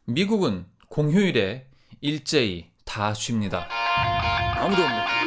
미국은 공휴일에 일제히 다 쉽니다. 아무도 없네.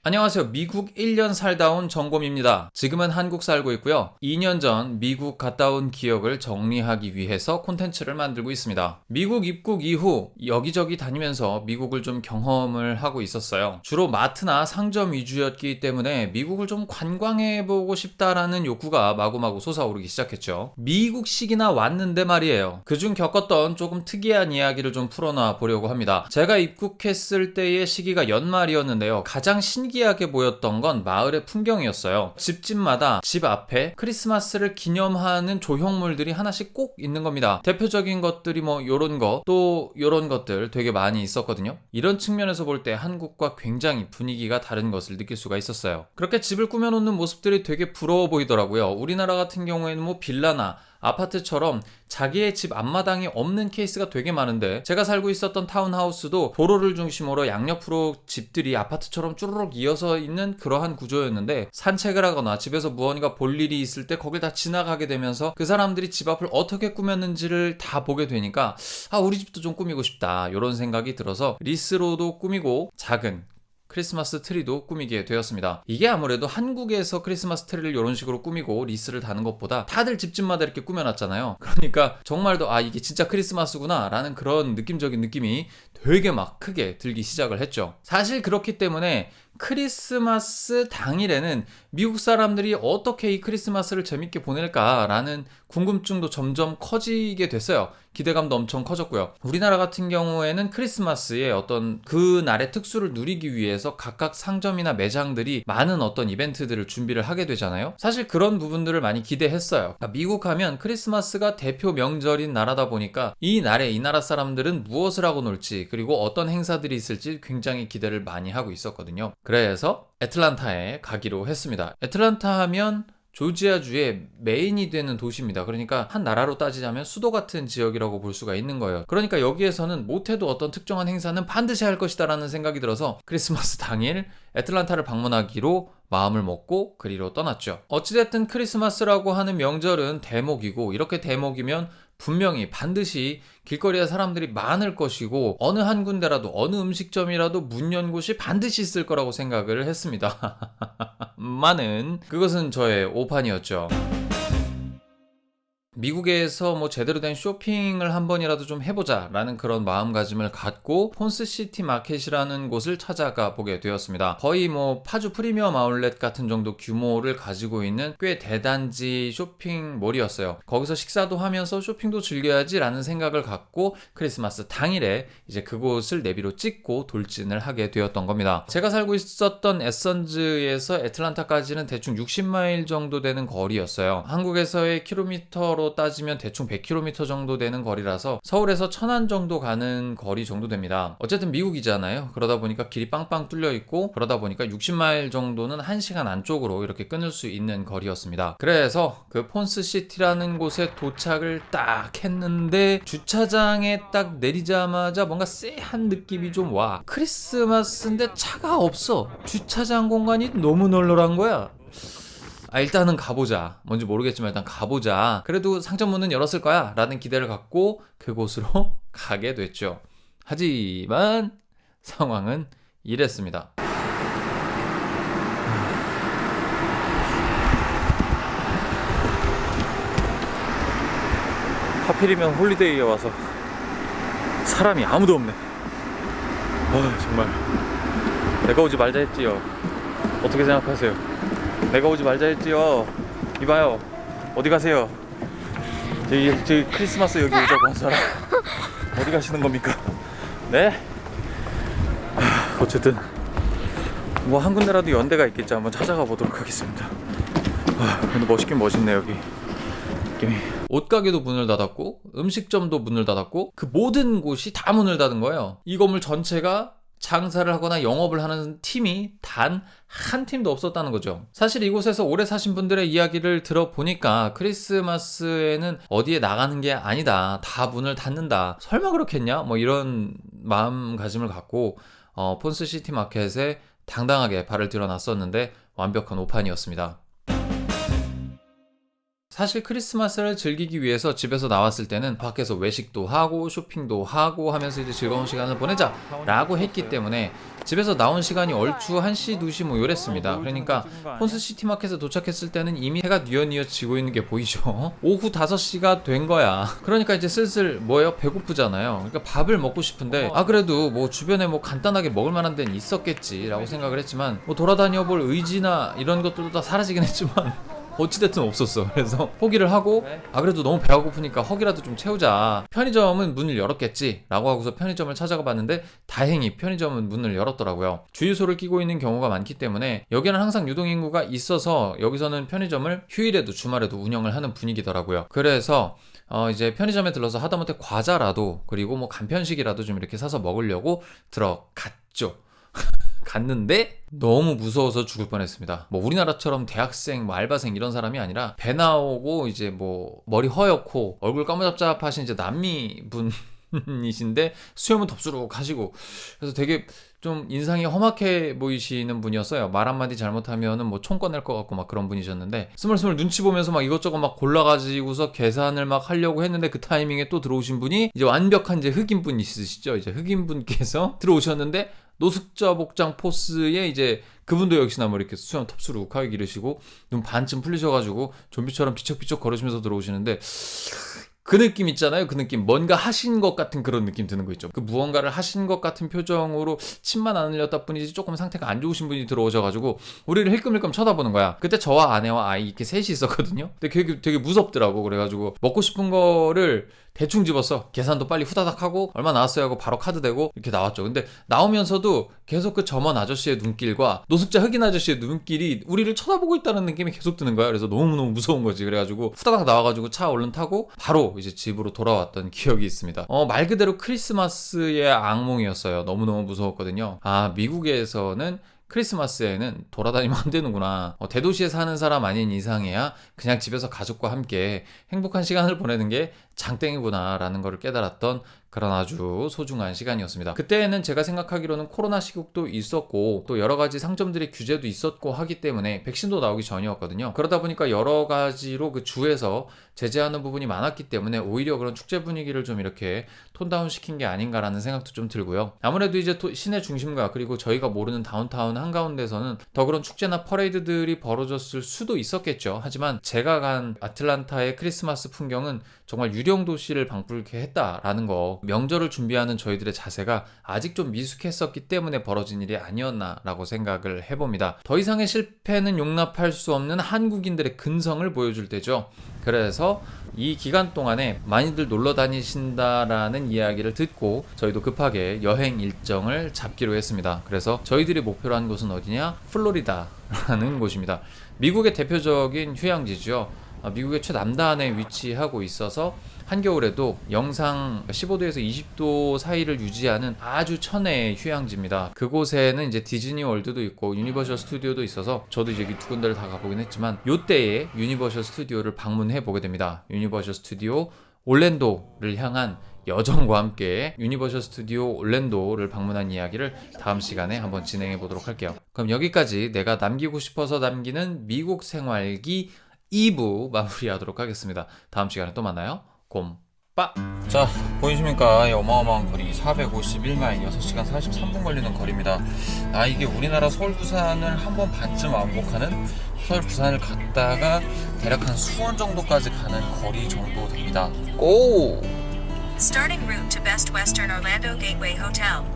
안녕하세요. 미국 1년 살다 온 정곰입니다. 지금은 한국 살고 있고요. 2년 전 미국 갔다 온 기억을 정리하기 위해서 콘텐츠를 만들고 있습니다. 미국 입국 이후 여기저기 다니면서 미국을 좀 경험을 하고 있었어요. 주로 마트나 상점 위주였기 때문에 미국을 좀 관광해보고 싶다라는 욕구가 마구마구 솟아오르기 시작했죠. 미국식이나 왔는데 말이에요. 그중 겪었던 조금 특이한 이야기를 좀 풀어놔 보려고 합니다. 제가 입국했을 때의 시기가 연말이었는데요. 가장 신기하게 보였던 건 마을의 풍경이었어요. 집집마다 집 앞에 크리스마스를 기념하는 조형물들이 하나씩 꼭 있는 겁니다. 대표적인 것들이 뭐 요런 거, 또 요런 것들 되게 많이 있었거든요. 이런 측면에서 볼 때 한국과 굉장히 분위기가 다른 것을 느낄 수가 있었어요. 그렇게 집을 꾸며놓는 모습들이 되게 부러워 보이더라고요. 우리나라 같은 경우에는 뭐 빌라나 아파트처럼 자기의 집 앞마당이 없는 케이스가 되게 많은데, 제가 살고 있었던 타운하우스도 도로를 중심으로 양옆으로 집들이 아파트처럼 쭈루룩 이어서 있는 그러한 구조였는데, 산책을 하거나 집에서 무언가 볼 일이 있을 때 거길 다 지나가게 되면서 그 사람들이 집 앞을 어떻게 꾸몄는지를 다 보게 되니까 우리 집도 좀 꾸미고 싶다 이런 생각이 들어서 리스로도 꾸미고 작은 크리스마스 트리도 꾸미게 되었습니다. 이게 아무래도 한국에서 크리스마스 트리를 이런 식으로 꾸미고 리스를 다는 것보다 다들 집집마다 이렇게 꾸며놨잖아요. 그러니까 정말 더 이게 진짜 크리스마스구나 라는 그런 느낌적인 느낌이 되게 막 크게 들기 시작을 했죠. 사실 그렇기 때문에 크리스마스 당일에는 미국 사람들이 어떻게 이 크리스마스를 재밌게 보낼까라는 궁금증도 점점 커지게 됐어요. 기대감도 엄청 커졌고요. 우리나라 같은 경우에는 크리스마스의 어떤 그 날의 특수를 누리기 위해서 각각 상점이나 매장들이 많은 어떤 이벤트들을 준비를 하게 되잖아요. 사실 그런 부분들을 많이 기대했어요. 미국 하면 크리스마스가 대표 명절인 나라다 보니까 이 날에 이 나라 사람들은 무엇을 하고 놀지, 그리고 어떤 행사들이 있을지 굉장히 기대를 많이 하고 있었거든요. 그래서 애틀랜타에 가기로 했습니다. 애틀랜타 하면 조지아주의 메인이 되는 도시입니다. 그러니까 한 나라로 따지자면 수도 같은 지역이라고 볼 수가 있는 거예요. 그러니까 여기에서는 못해도 어떤 특정한 행사는 반드시 할 것이다 라는 생각이 들어서 크리스마스 당일 애틀랜타를 방문하기로 마음을 먹고 그리로 떠났죠. 어찌됐든 크리스마스라고 하는 명절은 대목이고, 이렇게 대목이면 분명히 반드시 길거리에 사람들이 많을 것이고, 어느 한 군데라도 어느 음식점이라도 문 연 곳이 반드시 있을 거라고 생각을 했습니다. 많은 그것은 저의 오판이었죠. 미국에서 뭐 제대로 된 쇼핑을 한 번이라도 좀 해보자 라는 그런 마음가짐을 갖고 폰스시티 마켓이라는 곳을 찾아가 보게 되었습니다. 거의 뭐 파주 프리미엄 아울렛 같은 정도 규모를 가지고 있는 꽤 대단지 쇼핑몰이었어요. 거기서 식사도 하면서 쇼핑도 즐겨야지 라는 생각을 갖고 크리스마스 당일에 이제 그곳을 내비로 찍고 돌진을 하게 되었던 겁니다. 제가 살고 있었던 에선즈에서 애틀랜타까지는 대충 60마일 정도 되는 거리였어요. 한국에서의 킬로미터로 따지면 대충 100km 정도 되는 거리라서 서울에서 천안 정도 가는 거리 정도 됩니다. 어쨌든 미국이잖아요. 그러다 보니까 길이 빵빵 뚫려 있고, 그러다 보니까 60마일 정도는 1시간 안쪽으로 이렇게 끊을 수 있는 거리였습니다. 그래서 그 폰스시티라는 곳에 도착을 딱 했는데, 주차장에 딱 내리자마자 뭔가 쎄한 느낌이 좀 와. 크리스마스인데 차가 없어. 주차장 공간이 너무 널널한 거야. 일단은 가보자. 뭔지 모르겠지만 일단 가보자. 그래도 상점 문은 열었을 거야 라는 기대를 갖고 그곳으로 가게 됐죠. 하지만 상황은 이랬습니다. 하필이면 홀리데이에 와서 사람이 아무도 없네. 정말 내가 오지 말자 했지요. 어떻게 생각하세요? 내가 오지 말자 했지요. 이봐요, 어디 가세요? 저기 크리스마스 여기 오자고 한 사람 어디 가시는 겁니까? 네? 어쨌든 뭐 한 군데라도 연대가 있겠지. 한번 찾아가 보도록 하겠습니다. 근데 멋있긴 멋있네 여기 느낌이. 옷가게도 문을 닫았고, 음식점도 문을 닫았고, 그 모든 곳이 다 문을 닫은 거예요. 이 건물 전체가 장사를 하거나 영업을 하는 팀이 단 한 팀도 없었다는 거죠. 사실 이곳에서 오래 사신 분들의 이야기를 들어보니까 크리스마스에는 어디에 나가는 게 아니다, 다 문을 닫는다, 설마 그렇겠냐 뭐 이런 마음가짐을 갖고 폰스시티 마켓에 당당하게 발을 들여놨었는데 완벽한 오판이었습니다. 사실 크리스마스를 즐기기 위해서 집에서 나왔을 때는 밖에서 외식도 하고 쇼핑도 하고 하면서 이제 즐거운 시간을 보내자 라고 했기 때문에 집에서 나온 시간이 얼추 1시, 2시 뭐 요랬습니다. 그러니까 폰스 시티마켓에 도착했을 때는 이미 해가 뉘엿뉘엿 지고 있는 게 보이죠. 오후 5시가 된 거야. 그러니까 이제 슬슬 뭐예요? 배고프잖아요. 그러니까 밥을 먹고 싶은데 그래도 뭐 주변에 뭐 간단하게 먹을 만한 데는 있었겠지 라고 생각을 했지만 뭐 돌아다녀 볼 의지나 이런 것들도 다 사라지긴 했지만 어찌됐든 없었어. 그래서 포기를 하고 그래도 너무 배가 고프니까 허기라도 좀 채우자. 편의점은 문을 열었겠지 라고 하고서 편의점을 찾아가 봤는데 다행히 편의점은 문을 열었더라고요. 주유소를 끼고 있는 경우가 많기 때문에 여기는 항상 유동인구가 있어서 여기서는 편의점을 휴일에도 주말에도 운영을 하는 분위기더라고요. 그래서 이제 편의점에 들러서 하다못해 과자라도 그리고 뭐 간편식이라도 좀 이렇게 사서 먹으려고 들어갔죠. 갔는데 너무 무서워서 죽을 뻔했습니다. 뭐 우리나라처럼 대학생, 뭐 알바생 이런 사람이 아니라 배 나오고 이제 뭐 머리 허옇고 얼굴 까무잡잡하신 이제 남미 분이신데 수염은 덥수룩 하시고 그래서 되게 좀 인상이 험악해 보이시는 분이었어요. 말 한마디 잘못하면은 뭐 총 꺼낼 것 같고 막 그런 분이셨는데 스물스물 눈치 보면서 막 이것저것 막 골라가지고서 계산을 막 하려고 했는데 그 타이밍에 또 들어오신 분이 이제 완벽한 이제 흑인분 있으시죠. 이제 흑인분께서 들어오셨는데 노숙자 복장 포스에 이제 그분도 역시나 뭐 이렇게 수염 텁수룩하게 기르시고 눈 반쯤 풀리셔가지고 좀비처럼 비쩍비쩍 걸으시면서 들어오시는데 그 느낌 있잖아요. 그 느낌. 뭔가 하신 것 같은 그런 느낌 드는 거 있죠. 그 무언가를 하신 것 같은 표정으로 침만 안 흘렸다 뿐이지 조금 상태가 안 좋으신 분이 들어오셔가지고 우리를 힐끔힐끔 쳐다보는 거야. 그때 저와 아내와 아이 이렇게 셋이 있었거든요. 근데 되게 무섭더라고. 그래가지고 먹고 싶은 거를 대충 집었어. 계산도 빨리 후다닥 하고 얼마 나왔어요 하고 바로 카드 대고 이렇게 나왔죠. 근데 나오면서도 계속 그 점원 아저씨의 눈길과 노숙자 흑인 아저씨의 눈길이 우리를 쳐다보고 있다는 느낌이 계속 드는 거야. 그래서 너무너무 무서운 거지. 그래가지고 후다닥 나와가지고 차 얼른 타고 바로 이제 집으로 돌아왔던 기억이 있습니다. 말 그대로 크리스마스의 악몽이었어요. 너무너무 무서웠거든요. 미국에서는 크리스마스에는 돌아다니면 안 되는구나. 대도시에 사는 사람 아닌 이상해야 그냥 집에서 가족과 함께 행복한 시간을 보내는 게 장땡이구나 라는 걸 깨달았던 그런 아주 소중한 시간이었습니다. 그때는 제가 생각하기로는 코로나 시국도 있었고 또 여러 가지 상점들의 규제도 있었고 하기 때문에 백신도 나오기 전이었거든요. 그러다 보니까 여러 가지로 그 주에서 제재하는 부분이 많았기 때문에 오히려 그런 축제 분위기를 좀 이렇게 톤다운 시킨 게 아닌가라는 생각도 좀 들고요. 아무래도 이제 시내 중심가 그리고 저희가 모르는 다운타운 한가운데서는 더 그런 축제나 퍼레이드들이 벌어졌을 수도 있었겠죠. 하지만 제가 간 아틀란타의 크리스마스 풍경은 정말 유령 도시를 방불케 했다라는 거, 명절을 준비하는 저희들의 자세가 아직 좀 미숙했었기 때문에 벌어진 일이 아니었나라고 생각을 해봅니다. 더 이상의 실패는 용납할 수 없는 한국인들의 근성을 보여줄 때죠. 그래서 이 기간 동안에 많이들 놀러 다니신다라는 이야기를 듣고 저희도 급하게 여행 일정을 잡기로 했습니다. 그래서 저희들이 목표로 한 곳은 어디냐? 플로리다라는 곳입니다. 미국의 대표적인 휴양지죠. 미국의 최남단에 위치하고 있어서 한겨울에도 영상 15도에서 20도 사이를 유지하는 아주 천혜의 휴양지입니다. 그곳에는 이제 디즈니 월드도 있고 유니버셜 스튜디오도 있어서 저도 이제 이 두 군데를 다 가보긴 했지만 요때에 유니버셜 스튜디오를 방문해 보게 됩니다. 유니버셜 스튜디오 올랜도를 향한 여정과 함께 유니버셜 스튜디오 올랜도를 방문한 이야기를 다음 시간에 한번 진행해 보도록 할게요. 그럼 여기까지 내가 남기고 싶어서 남기는 미국 생활기 2부 마무리하도록 하겠습니다. 다음 시간에 또 만나요. 곰빠! 자, 보이십니까? 이 어마어마한 거리 451마일 6시간 43분 걸리는 거리입니다. 이게 우리나라 서울 부산을 한 번 반쯤 왕복하는 서울 부산을 갔다가 대략 한 수원 정도까지 가는 거리 정도 됩니다. 고! Starting route to Best Western Orlando Gateway Hotel.